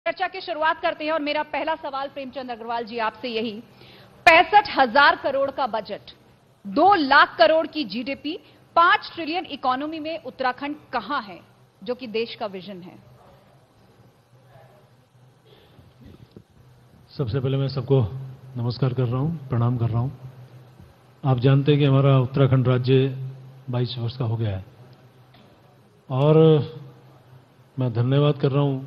चर्चा की शुरुआत करते हैं और मेरा पहला सवाल प्रेमचंद अग्रवाल जी आपसे यही। 65,000 करोड़ का बजट, 2 लाख करोड़ की जीडीपी, 5 ट्रिलियन इकोनॉमी में उत्तराखंड कहां है जो कि देश का विजन है? सबसे पहले मैं सबको नमस्कार कर रहा हूं, प्रणाम कर रहा हूं। आप जानते हैं कि हमारा उत्तराखंड राज्य 22 वर्ष का हो गया है और मैं धन्यवाद कर रहा हूं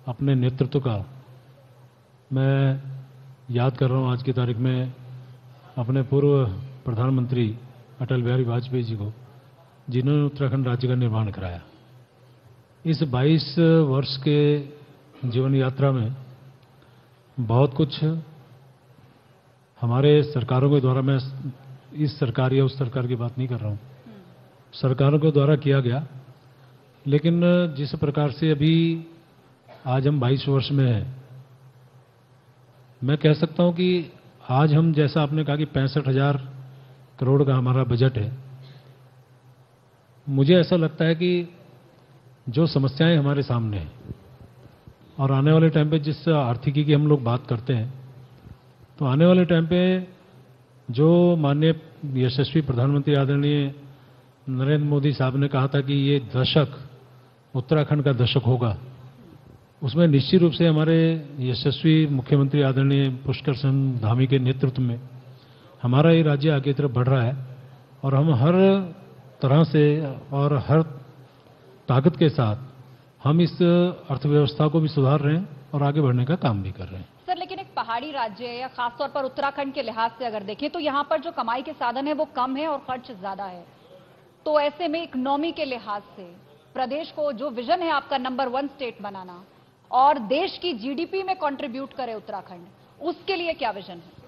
अपने नेतृत्व का। मैं याद कर रहा हूं आज की तारीख में अपने पूर्व प्रधानमंत्री अटल बिहारी वाजपेयी जी को, जिन्होंने उत्तराखंड राज्य का निर्माण कराया। इस 22 वर्ष के जीवन यात्रा में बहुत कुछ हमारे सरकारों के द्वारा, मैं इस सरकार या उस सरकार की बात नहीं कर रहा हूं, सरकारों के द्वारा किया गया। लेकिन जिस प्रकार से अभी आज हम 22 वर्ष में हैं, मैं कह सकता हूं कि आज हम, जैसा आपने कहा कि 65,000 करोड़ का हमारा बजट है, मुझे ऐसा लगता है कि जो समस्याएं हमारे सामने हैं और आने वाले टाइम पे जिस आर्थिकी की हम लोग बात करते हैं, तो आने वाले टाइम पे जो माननीय यशस्वी प्रधानमंत्री आदरणीय नरेंद्र मोदी साहब ने कहा था कि ये दशक उत्तराखंड का दशक होगा, उसमें निश्चित रूप से हमारे यशस्वी मुख्यमंत्री आदरणीय पुष्कर सिंह धामी के नेतृत्व में हमारा ये राज्य आगे की तरफ बढ़ रहा है और हम हर तरह से और हर ताकत के साथ हम इस अर्थव्यवस्था को भी सुधार रहे हैं और आगे बढ़ने का काम भी कर रहे हैं। सर, लेकिन एक पहाड़ी राज्य है या खासतौर पर उत्तराखंड के लिहाज से अगर देखें तो यहां पर जो कमाई के साधन है वो कम है और खर्च ज्यादा है। तो ऐसे में इकोनॉमी के लिहाज से प्रदेश को जो विजन है आपका नंबर 1 स्टेट बनाना और देश की जीडीपी में कंट्रीब्यूट करे उत्तराखंड, उसके लिए क्या विजन है?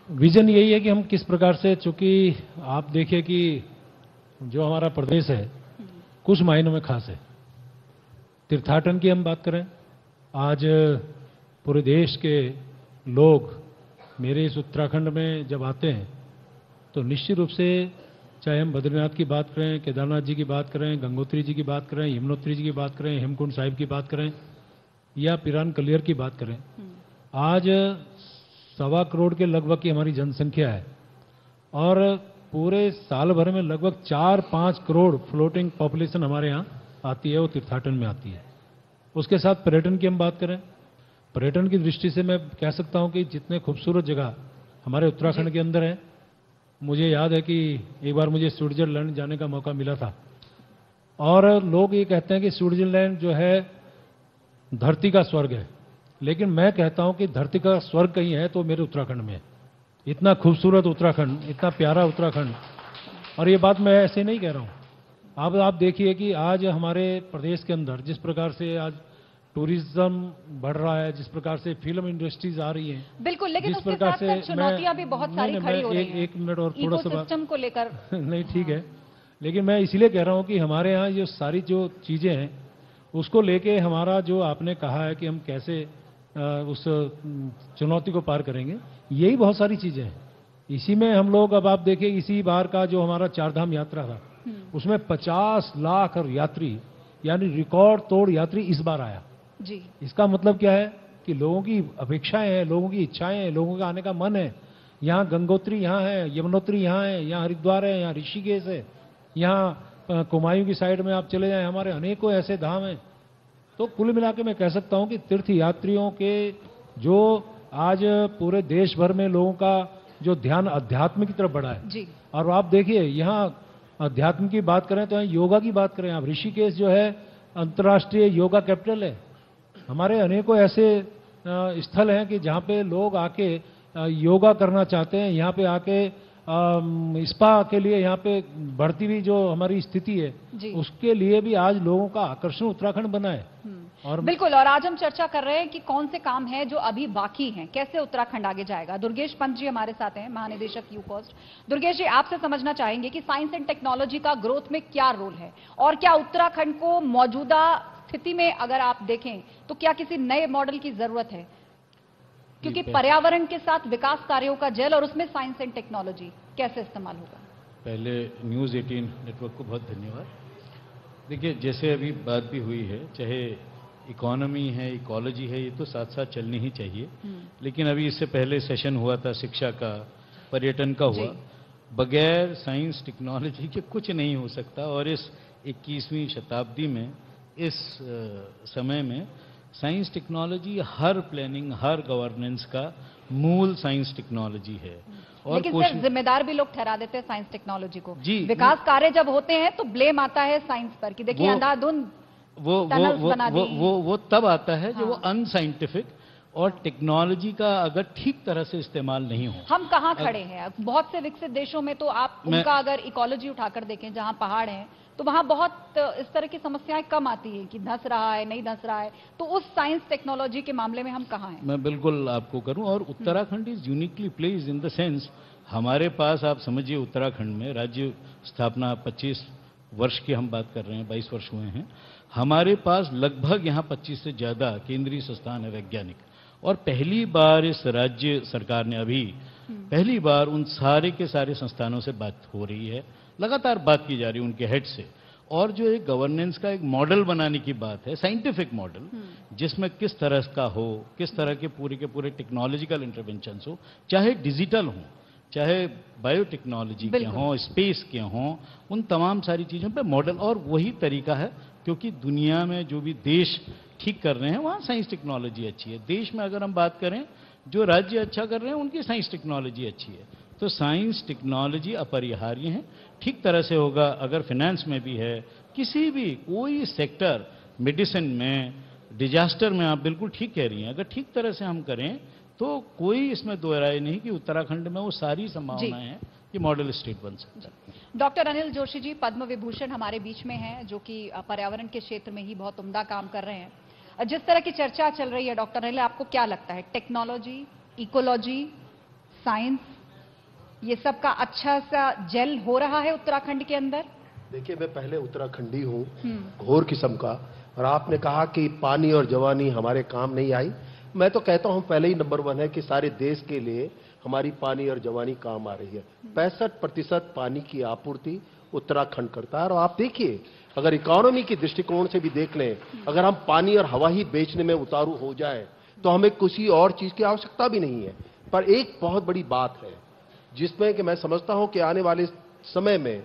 विजन यही है कि हम किस प्रकार से, चूंकि आप देखिए कि जो हमारा प्रदेश है कुछ मायनों में खास है। तीर्थाटन की हम बात करें, आज पूरे देश के लोग मेरे इस उत्तराखंड में जब आते हैं तो निश्चित रूप से, चाहे हम बद्रीनाथ की बात करें, केदारनाथ जी की बात करें, गंगोत्री जी की बात करें, यमुनोत्री जी की बात करें, हेमकुंड साहिब की बात करें या पिरान कलियर की बात करें, आज 1.25 करोड़ के लगभग की हमारी जनसंख्या है और पूरे साल भर में लगभग 4-5 करोड़ फ्लोटिंग पॉपुलेशन हमारे यहाँ आती है, वो तीर्थाटन में आती है। उसके साथ पर्यटन की हम बात करें, पर्यटन की दृष्टि से मैं कह सकता हूं कि जितने खूबसूरत जगह हमारे उत्तराखंड के अंदर है, मुझे याद है कि एक बार मुझे स्विट्जरलैंड जाने का मौका मिला था और लोग ये कहते हैं कि स्विट्जरलैंड जो है धरती का स्वर्ग है, लेकिन मैं कहता हूं कि धरती का स्वर्ग कहीं है तो मेरे उत्तराखंड में है। इतना खूबसूरत उत्तराखंड, इतना प्यारा उत्तराखंड, और ये बात मैं ऐसे नहीं कह रहा हूं। अब आप देखिए कि आज हमारे प्रदेश के अंदर जिस प्रकार से आज टूरिज्म बढ़ रहा है, जिस प्रकार से फिल्म इंडस्ट्रीज आ रही हैं, बिल्कुल, लेकिन उसके साथ साथ चुनौतियां भी बहुत सारी खड़ी हो रही हैं। एक मिनट और थोड़ा सा इकोसिस्टम को लेकर नहीं, ठीक है, लेकिन मैं इसलिए कह रहा हूं कि हमारे यहाँ जो सारी जो चीजें हैं उसको लेके हमारा, जो आपने कहा है कि हम कैसे उस चुनौती को पार करेंगे, यही बहुत सारी चीजें हैं। इसी में हम लोग, अब आप देखिए इसी बार का जो हमारा 4 धाम यात्रा था, उसमें 50 लाख यात्री, यानी रिकॉर्ड तोड़ यात्री इस बार आया जी। इसका मतलब क्या है कि लोगों की अपेक्षाएं हैं, लोगों की इच्छाएं हैं, लोगों का आने का मन है। यहाँ गंगोत्री यहाँ है, यमुनोत्री यहाँ है, यहाँ हरिद्वार है, यहाँ ऋषिकेश है, यहाँ कुमायूं की साइड में आप चले जाएं, हमारे अनेकों ऐसे धाम हैं। तो कुल मिला के मैं कह सकता हूं कि तीर्थ यात्रियों के जो आज पूरे देश भर में लोगों का जो ध्यान अध्यात्म की तरफ बढ़ा है जी। और आप देखिए यहाँ अध्यात्म की बात करें तो यहाँ योगा की बात करें, आप ऋषिकेश जो है अंतर्राष्ट्रीय योगा कैपिटल है। हमारे अनेकों ऐसे स्थल हैं कि जहाँ पे लोग आके योगा करना चाहते हैं, यहाँ पे आके स्पा के लिए यहाँ पे बढ़ती हुई जो हमारी स्थिति है, उसके लिए भी आज लोगों का आकर्षण उत्तराखंड बना है। और बिल्कुल, और आज हम चर्चा कर रहे हैं कि कौन से काम हैं जो अभी बाकी हैं, कैसे उत्तराखंड आगे जाएगा। दुर्गेश पंत जी हमारे साथ हैं, महानिदेशक यूकॉस्ट। दुर्गेश जी, आपसे समझना चाहेंगे कि साइंस एंड टेक्नोलॉजी का ग्रोथ में क्या रोल है और क्या उत्तराखंड को मौजूदा स्थिति में अगर आप देखें तो क्या किसी नए मॉडल की जरूरत है, क्योंकि पर्यावरण के साथ विकास कार्यों का जल और उसमें साइंस एंड टेक्नोलॉजी कैसे इस्तेमाल होगा? पहले न्यूज़ 18 नेटवर्क को बहुत धन्यवाद। देखिए, जैसे अभी बात भी हुई है, चाहे इकोनॉमी है, इकोलॉजी है, ये तो साथ साथ चलनी ही चाहिए। लेकिन अभी इससे पहले सेशन हुआ था शिक्षा का, पर्यटन का हुआ। बगैर साइंस टेक्नोलॉजी के कुछ नहीं हो सकता। और इस 21वीं शताब्दी में, इस समय में साइंस टेक्नोलॉजी हर प्लानिंग, हर गवर्नेंस का मूल साइंस टेक्नोलॉजी है। और लेकिन सर जिम्मेदार भी लोग ठहरा देते हैं साइंस टेक्नोलॉजी को। जी, विकास कार्य जब होते हैं तो ब्लेम आता है साइंस पर कि देखिए अंधाधुंध वो तब आता है जब वो अनसाइंटिफिक और टेक्नोलॉजी का अगर ठीक तरह से इस्तेमाल नहीं हो। हम कहाँ खड़े हैं? बहुत से विकसित देशों में तो आप उनका अगर इकोलॉजी उठाकर देखें, जहां पहाड़ हैं, तो वहां बहुत इस तरह की समस्याएं कम आती है कि धंस रहा है, नहीं धंस रहा है। तो उस साइंस टेक्नोलॉजी के मामले में हम कहाँ हैं? मैं बिल्कुल आपको करूं। और Uttarakhand is uniquely placed in the sense, हमारे पास आप समझिए उत्तराखंड में राज्य स्थापना 25 वर्ष की हम बात कर रहे हैं, 22 वर्ष हुए हैं। हमारे पास लगभग यहाँ 25 से ज़्यादा केंद्रीय संस्थान है वैज्ञानिक। और पहली बार इस राज्य सरकार ने अभी पहली बार उन सारे के सारे संस्थानों से बात हो रही है, लगातार बात की जा रही है उनके हेड से। और जो एक गवर्नेंस का एक मॉडल बनाने की बात है, साइंटिफिक मॉडल, जिसमें किस तरह का हो, किस तरह के पूरे टेक्नोलॉजिकल इंटरवेंशन हो, चाहे डिजिटल हो, चाहे बायोटेक्नोलॉजी के हों, स्पेस के हों, उन तमाम सारी चीज़ों पे मॉडल। और वही तरीका है, क्योंकि दुनिया में जो भी देश ठीक कर रहे हैं वहाँ साइंस टेक्नोलॉजी अच्छी है। देश में अगर हम बात करें, जो राज्य अच्छा कर रहे हैं उनकी साइंस टेक्नोलॉजी अच्छी है। तो साइंस टेक्नोलॉजी अपरिहार्य है, ठीक तरह से होगा। अगर फाइनेंस में भी है, किसी भी कोई सेक्टर, मेडिसिन में, डिजास्टर में, आप बिल्कुल ठीक कह रही हैं, अगर ठीक तरह से हम करें तो कोई इसमें दो राय नहीं कि उत्तराखंड में वो सारी संभावनाएं हैं कि मॉडल स्टेट बन सकता है। डॉक्टर अनिल जोशी जी पद्म विभूषण हमारे बीच में हैं, जो कि पर्यावरण के क्षेत्र में ही बहुत उम्दा काम कर रहे हैं। जिस तरह की चर्चा चल रही है डॉक्टर अनिल, आपको क्या लगता है, टेक्नोलॉजी, इकोलॉजी, साइंस, ये सब का अच्छा सा जेल हो रहा है उत्तराखंड के अंदर? देखिए, मैं पहले उत्तराखंडी हूँ, घोर किस्म का। और आपने कहा कि पानी और जवानी हमारे काम नहीं आई। मैं तो कहता हूं पहले ही नंबर 1 है कि सारे देश के लिए हमारी पानी और जवानी काम आ रही है। 65% पानी की आपूर्ति उत्तराखंड करता है। और आप देखिए, अगर इकोनॉमी के दृष्टिकोण से भी देख लें, अगर हम पानी और हवा ही बेचने में उतारू हो जाए तो हमें किसी और चीज की आवश्यकता भी नहीं है। पर एक बहुत बड़ी बात है जिसमें कि मैं समझता हूं कि आने वाले समय में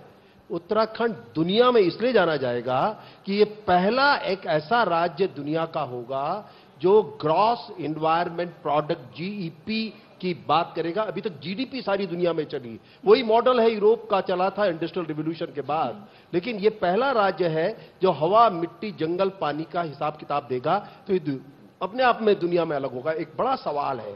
उत्तराखंड दुनिया में इसलिए जाना जाएगा कि ये पहला एक ऐसा राज्य दुनिया का होगा जो ग्रॉस एनवायरनमेंट प्रोडक्ट जीईपी की बात करेगा। अभी तक जीडीपी सारी दुनिया में चली, वही मॉडल है यूरोप का चला था इंडस्ट्रियल रिवॉल्यूशन के बाद। लेकिन ये पहला राज्य है जो हवा, मिट्टी, जंगल, पानी का हिसाब किताब देगा। तो ये अपने आप में दुनिया में अलग होगा। एक बड़ा सवाल है,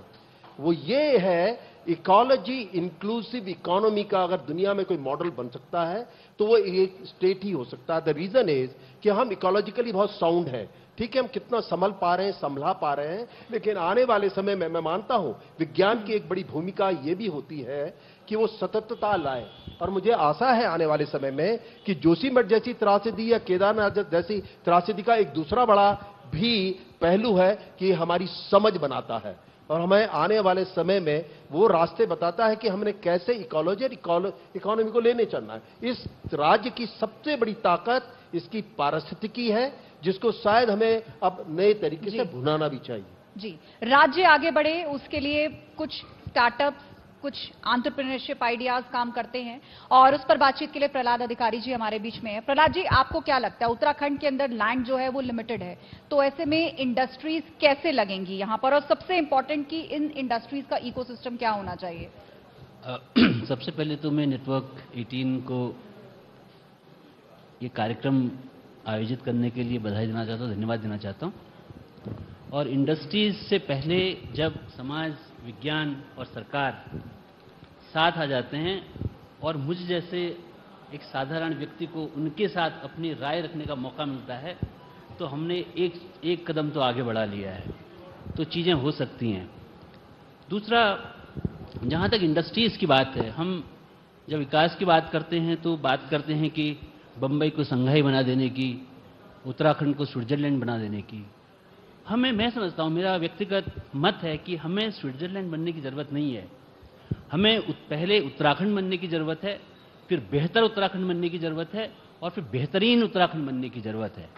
वो ये है इकोलॉजी इंक्लूसिव इकोनॉमी का अगर दुनिया में कोई मॉडल बन सकता है तो वो एक स्टेट ही हो सकता है। द रीजन इज कि हम इकोलॉजिकली बहुत साउंड है। ठीक है, हम कितना संभल पा रहे हैं, संभला पा रहे हैं, लेकिन आने वाले समय में मैं मानता हूं विज्ञान की एक बड़ी भूमिका ये भी होती है कि वो सततता लाए। और मुझे आशा है आने वाले समय में कि जोशीमठ जैसी त्रासदी या केदारनाथ जैसी त्रासदी का एक दूसरा बड़ा भी पहलू है कि हमारी समझ बनाता है और हमें आने वाले समय में वो रास्ते बताता है कि हमने कैसे इकोलॉजी और इकोनॉमी को लेने चलना है। इस राज्य की सबसे बड़ी ताकत इसकी पारिस्थितिकी है, जिसको शायद हमें अब नए तरीके से भुनाना भी चाहिए। जी, राज्य आगे बढ़े उसके लिए कुछ स्टार्टअप्स, कुछ एंटरप्रेन्योरशिप आइडियाज काम करते हैं और उस पर बातचीत के लिए प्रहलाद अधिकारी जी हमारे बीच में है। प्रहलाद जी, आपको क्या लगता है, उत्तराखंड के अंदर लैंड जो है वो लिमिटेड है, तो ऐसे में इंडस्ट्रीज कैसे लगेंगी यहाँ पर, और सबसे इंपॉर्टेंट कि इन इंडस्ट्रीज का इकोसिस्टम क्या होना चाहिए? सबसे पहले तो मैं नेटवर्क 18 को ये कार्यक्रम आयोजित करने के लिए बधाई देना चाहता हूँ, धन्यवाद देना चाहता हूँ। और इंडस्ट्रीज से पहले जब समाज, विज्ञान और सरकार साथ आ जाते हैं और मुझ जैसे एक साधारण व्यक्ति को उनके साथ अपनी राय रखने का मौका मिलता है, तो हमने एक कदम तो आगे बढ़ा लिया है, तो चीज़ें हो सकती हैं। दूसरा, जहाँ तक इंडस्ट्रीज़ की बात है, हम जब विकास की बात करते हैं तो बात करते हैं कि बम्बई को संघाई बना देने की, उत्तराखंड को स्विट्जरलैंड बना देने की। मैं समझता हूँ, मेरा व्यक्तिगत मत है कि हमें स्विट्जरलैंड बनने की ज़रूरत नहीं है। हमें पहले उत्तराखंड बनने की ज़रूरत है, फिर बेहतर उत्तराखंड बनने की ज़रूरत है और फिर बेहतरीन उत्तराखंड बनने की ज़रूरत है।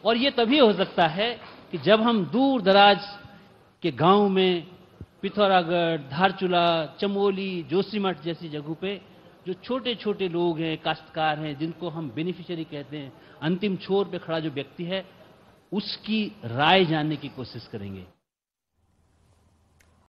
और ये तभी हो सकता है कि जब हम दूर दराज के गांव में पिथौरागढ़, धारचूला, चमोली, जोशीमठ जैसी जगहों पे जो छोटे छोटे लोग हैं, काश्तकार हैं, जिनको हम बेनिफिशियरी कहते हैं, अंतिम छोर पे खड़ा जो व्यक्ति है, उसकी राय जानने की कोशिश करेंगे।